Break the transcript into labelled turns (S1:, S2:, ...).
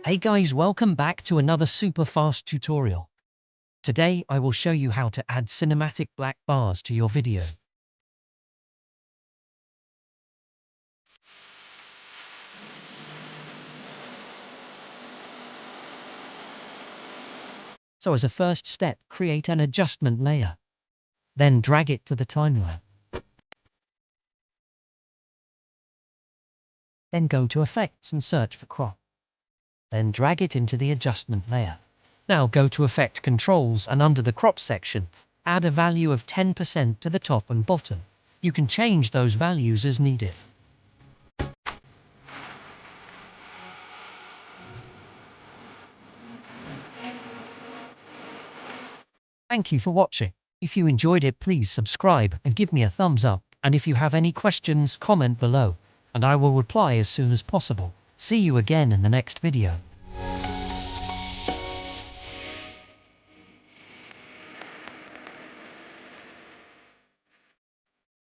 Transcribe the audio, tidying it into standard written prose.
S1: Hey guys, welcome back to another super fast tutorial. Today I will show you how to add cinematic black bars to your video. So as a first step, create an adjustment layer. Then drag it to the timeline. Then go to Effects and search for Crop. Then drag it into the adjustment layer. Now go to Effect Controls and under the Crop section, add a value of 10% to the top and bottom. You can change those values as needed. Thank you for watching. If you enjoyed it, please subscribe and give me a thumbs up. And if you have any questions, comment below, and I will reply as soon as possible. See you again in the next video.